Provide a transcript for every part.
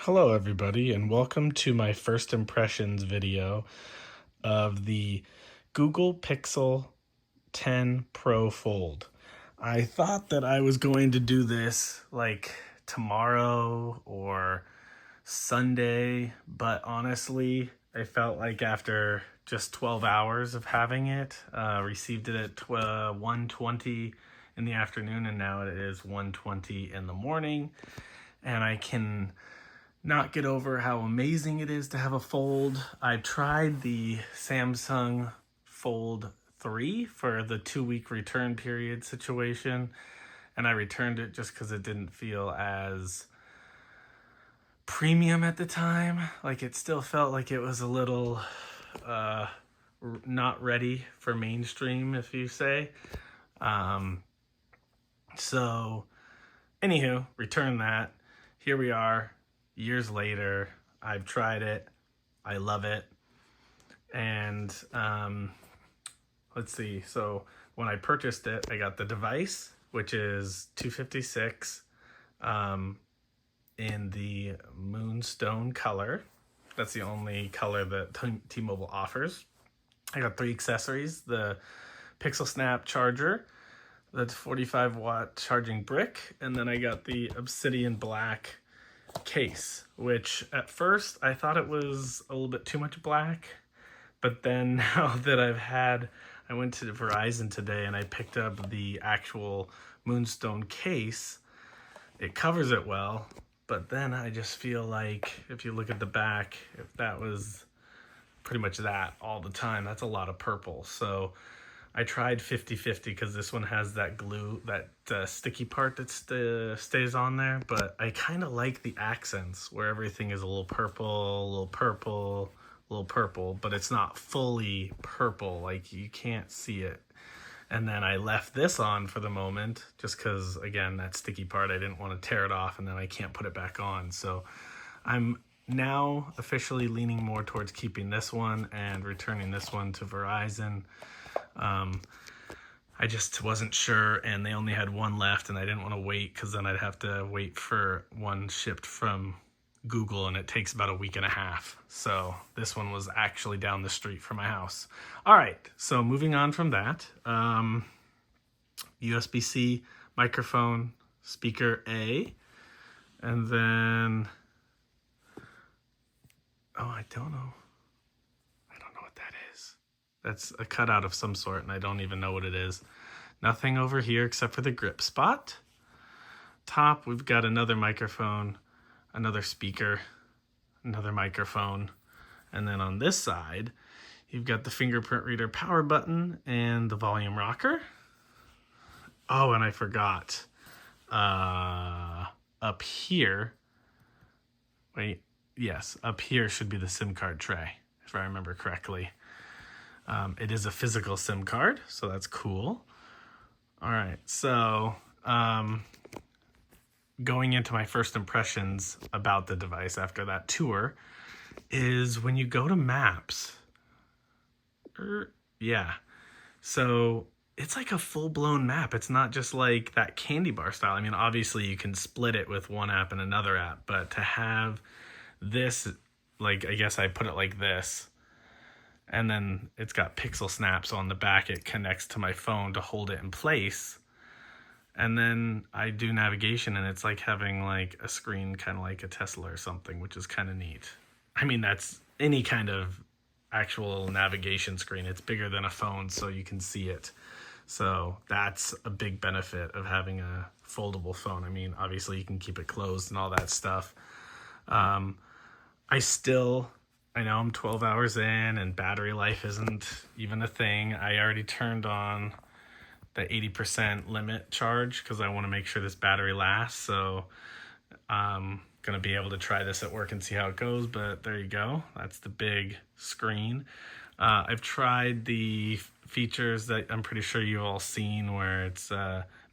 Hello everybody and welcome to my first impressions video of the Google Pixel 10 Pro Fold. I thought that I was going to do this like tomorrow or Sunday, but honestly, I felt like after just 12 hours of having it, received it at 1:20 in the afternoon, and now it is 1:20 in the morning, and I can not get over how amazing it is to have a fold. I tried the Samsung Fold 3 for the 2-week return period situation, and I returned it just because it didn't feel as premium at the time. Like, it still felt like it was a little not ready for mainstream, if you say. So anywho, return that. Here we are, years later. I've tried it. I love it. And let's see. So when I purchased it, I got the device, which is $256 in the Moonstone color. That's the only color that T-Mobile offers. I got 3 accessories: the Pixel Snap charger, the 45-watt charging brick, and then I got the Obsidian black case, which at first I thought it was a little bit too much black, but then now that I went to Verizon today and I picked up the actual Moonstone case. It covers it well, but then I just feel like if you look at the back, if that was pretty much that all the time, that's a lot of purple. So I tried 50-50 because this one has that glue, that sticky part that stays on there, but I kind of like the accents where everything is a little purple, a little purple, a little purple, but it's not fully purple, like you can't see it. And then I left this on for the moment just because, again, that sticky part, I didn't want to tear it off and then I can't put it back on. So I'm now officially leaning more towards keeping this one and returning this one to Verizon. I just wasn't sure, and they only had one left, and I didn't want to wait because then I'd have to wait for one shipped from Google, and it takes about a week and a half. So this one was actually down the street from my house. All right, so moving on from that, USB-C microphone, speaker A, and then, oh, I don't know what that is. That's a cutout of some sort, and I don't even know what it is. Nothing over here except for the grip spot. Top, we've got another microphone, another speaker, another microphone. And then on this side, you've got the fingerprint reader power button and the volume rocker. Oh, and I forgot. Up here, up here should be the SIM card tray, if I remember correctly. It is a physical SIM card, so that's cool. All right, so going into my first impressions about the device after that tour is when you go to Maps. So it's like a full-blown map. It's not just like that candy bar style. I mean, obviously you can split it with one app and another app, but to have this, like, I guess I put it like this, and then it's got Pixel Snap, so on the back it connects to my phone to hold it in place. And then I do navigation, and it's like having like a screen kind of like a Tesla or something, which is kind of neat. I mean, that's any kind of actual navigation screen. It's bigger than a phone, so you can see it. So that's a big benefit of having a foldable phone. I mean, obviously you can keep it closed and all that stuff. I know I'm 12 hours in and battery life isn't even a thing. I already turned on the 80% limit charge because I want to make sure this battery lasts. So I'm going to be able to try this at work and see how it goes. But there you go. That's the big screen. I've tried the features that I'm pretty sure you've all seen where it's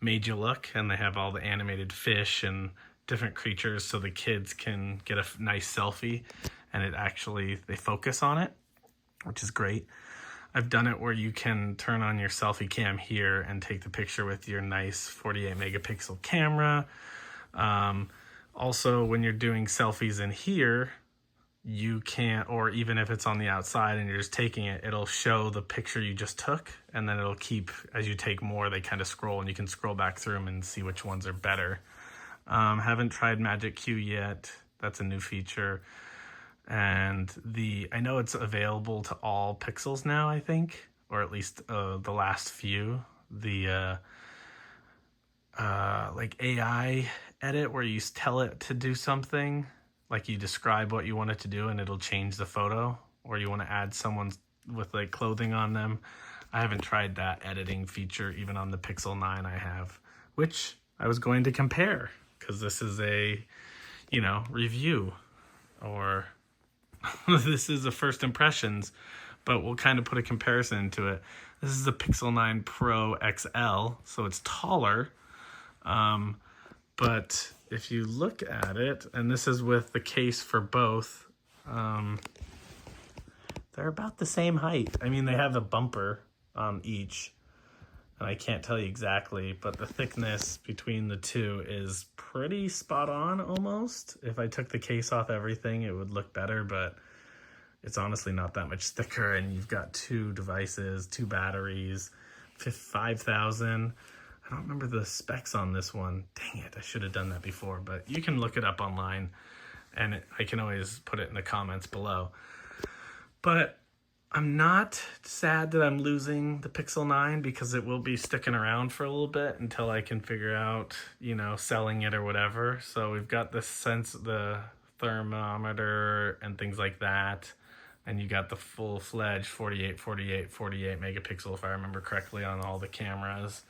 made you look, and they have all the animated fish and different creatures so the kids can get a nice selfie, and they focus on it, which is great. I've done it where you can turn on your selfie cam here and take the picture with your nice 48 megapixel camera. Also, when you're doing selfies in here, you can't, or even if it's on the outside and you're just taking it, it'll show the picture you just took, and then it'll keep, as you take more, they kind of scroll, and you can scroll back through them and see which ones are better. Haven't tried Magic Q yet. That's a new feature. And I know it's available to all pixels now, I think, or at least the last few. The like AI edit where you tell it to do something, like you describe what you want it to do and it'll change the photo, or you want to add someone with like clothing on them. I haven't tried that editing feature even on the Pixel 9 I have, which I was going to compare because this is a, review, or this is a first impressions, but we'll kind of put a comparison into it. This is the Pixel 9 Pro XL, so it's taller. But if you look at it, and this is with the case for both, they're about the same height. I mean, they have a bumper on each, and I can't tell you exactly, but the thickness between the two is pretty spot on almost. If I took the case off everything, it would look better, but it's honestly not that much thicker, and you've got 2 devices, 2 batteries, 5,000. I don't remember the specs on this one. Dang it, I should have done that before, but you can look it up online, and I can always put it in the comments below. But I'm not sad that I'm losing the Pixel 9 because it will be sticking around for a little bit until I can figure out, selling it or whatever. So we've got the thermometer and things like that. And you got the full-fledged 48 megapixel, if I remember correctly, on all the cameras.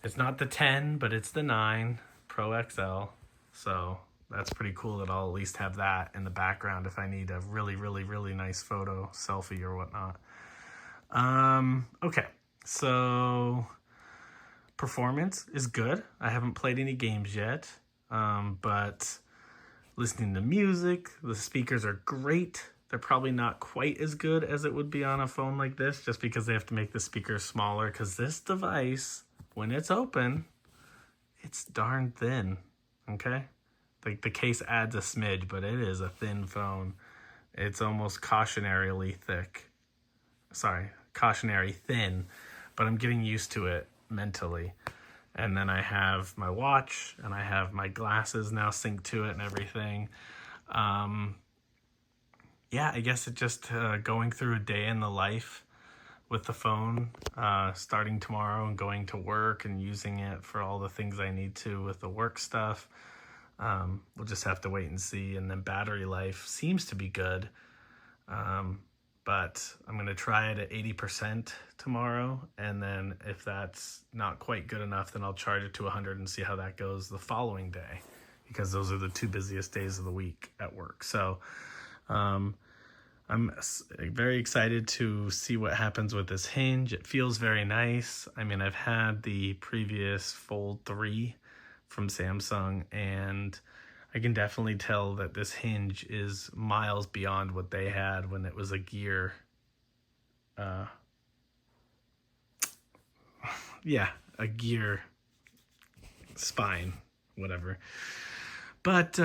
It's not the 10, but it's the 9 Pro XL. So that's pretty cool that I'll at least have that in the background if I need a really, really, really nice photo, selfie or whatnot. Okay, so performance is good. I haven't played any games yet, but listening to music, the speakers are great. They're probably not quite as good as it would be on a phone like this, just because they have to make the speakers smaller, because this device, when it's open, it's darn thin, okay? Like the case adds a smidge, but it is a thin phone. It's almost cautionary thin, but I'm getting used to it mentally. And then I have my watch, and I have my glasses now synced to it and everything. Yeah, I guess it just going through a day in the life with the phone, starting tomorrow and going to work and using it for all the things I need to with the work stuff. We'll just have to wait and see. And then battery life seems to be good, but I'm going to try it at 80% tomorrow. And then if that's not quite good enough, then I'll charge it to 100 and see how that goes the following day, because those are the 2 busiest days of the week at work. So I'm very excited to see what happens with this hinge. It feels very nice. I mean, I've had the previous Fold 3 from Samsung, and I can definitely tell that this hinge is miles beyond what they had when it was a gear. A gear spine, whatever. But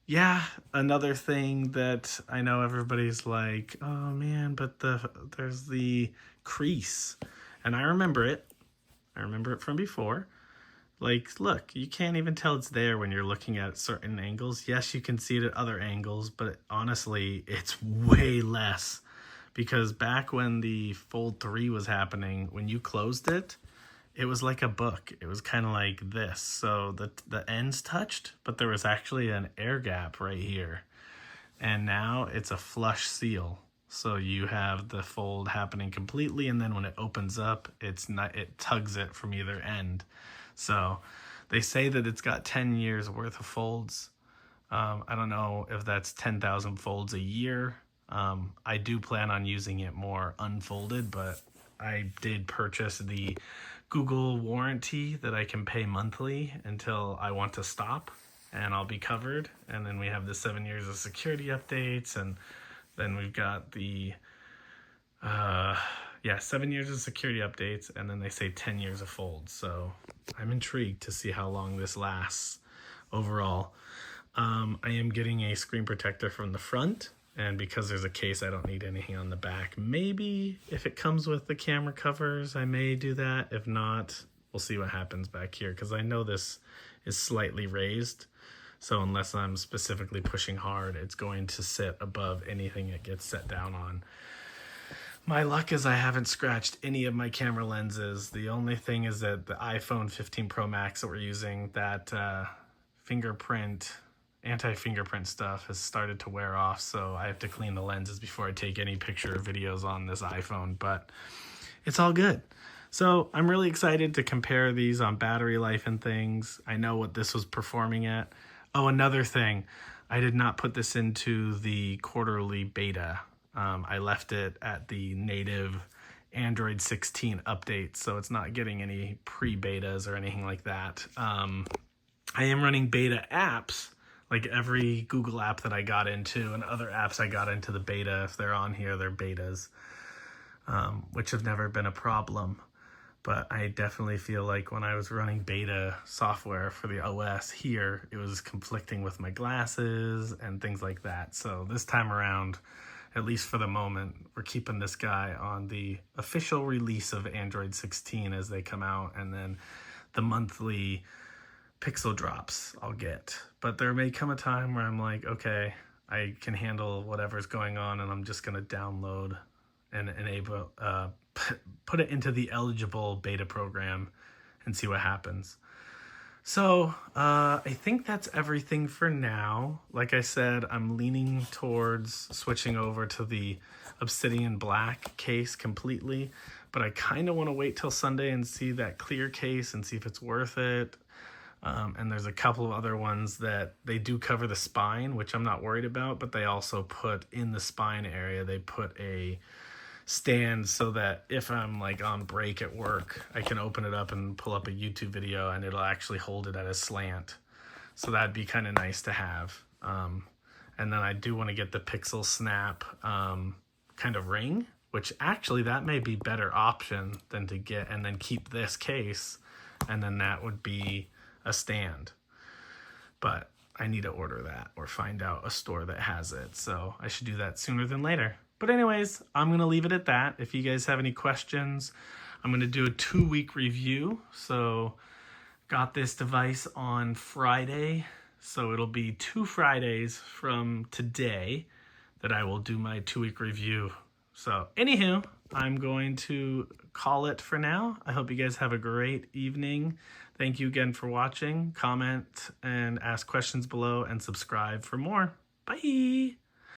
yeah, another thing that I know everybody's like, oh man, but there's the crease. And I remember it. I remember it from before. Like, look, you can't even tell it's there when you're looking at certain angles. Yes, you can see it at other angles, but honestly, it's way less. Because back when the Fold 3 was happening, when you closed it, it was like a book. It was kind of like this. So the ends touched, but there was actually an air gap right here. And now it's a flush seal. So you have the fold happening completely, and then when it opens up, it tugs it from either end. So they say that it's got 10 years worth of folds. I don't know if that's 10,000 folds a year. I do plan on using it more unfolded, but I did purchase the Google warranty that I can pay monthly until I want to stop, and I'll be covered. And then we have the 7 years of security updates, and then we've got the 7 years of security updates, and then they say 10 years of folds. So I'm intrigued to see how long this lasts overall. I am getting a screen protector from the front, and because there's a case, I don't need anything on the back. Maybe if it comes with the camera covers, I may do that. If not, we'll see what happens back here, because I know this is slightly raised. So unless I'm specifically pushing hard, it's going to sit above anything it gets set down on. My luck is I haven't scratched any of my camera lenses. The only thing is that the iPhone 15 Pro Max that we're using, that anti-fingerprint stuff has started to wear off, so I have to clean the lenses before I take any picture or videos on this iPhone, but it's all good. So I'm really excited to compare these on battery life and things. I know what this was performing at. Oh, another thing, I did not put this into the quarterly beta. I left it at the native Android 16 update, so it's not getting any pre-betas or anything like that. I am running beta apps, like every Google app that I got into and other apps I got into the beta. If they're on here, they're betas, which have never been a problem. But I definitely feel like when I was running beta software for the OS here, it was conflicting with my glasses and things like that. So this time around, at least for the moment, we're keeping this guy on the official release of Android 16 as they come out, and then the monthly pixel drops I'll get. But there may come a time where I'm like, okay, I can handle whatever's going on, and I'm just going to download and enable, put it into the eligible beta program and see what happens. So I think that's everything for now. Like I said, I'm leaning towards switching over to the Obsidian Black case completely, but I kind of want to wait till Sunday and see that clear case and see if it's worth it. And there's a couple of other ones that they do cover the spine, which I'm not worried about, but they also put in the spine area, they put a stand so that if I'm like on break at work, I can open it up and pull up a YouTube video and it'll actually hold it at a slant. So that'd be kind of nice to have. And then I do want to get the Pixel Snap kind of ring, which actually that may be better option than to get and then keep this case, and then that would be a stand. But I need to order that or find out a store that has it. So I should do that sooner than later. But anyways, I'm going to leave it at that. If you guys have any questions, I'm going to do a 2-week review. So got this device on Friday. So it'll be 2 Fridays from today that I will do my 2-week review. So anywho, I'm going to call it for now. I hope you guys have a great evening. Thank you again for watching. Comment and ask questions below and subscribe for more. Bye.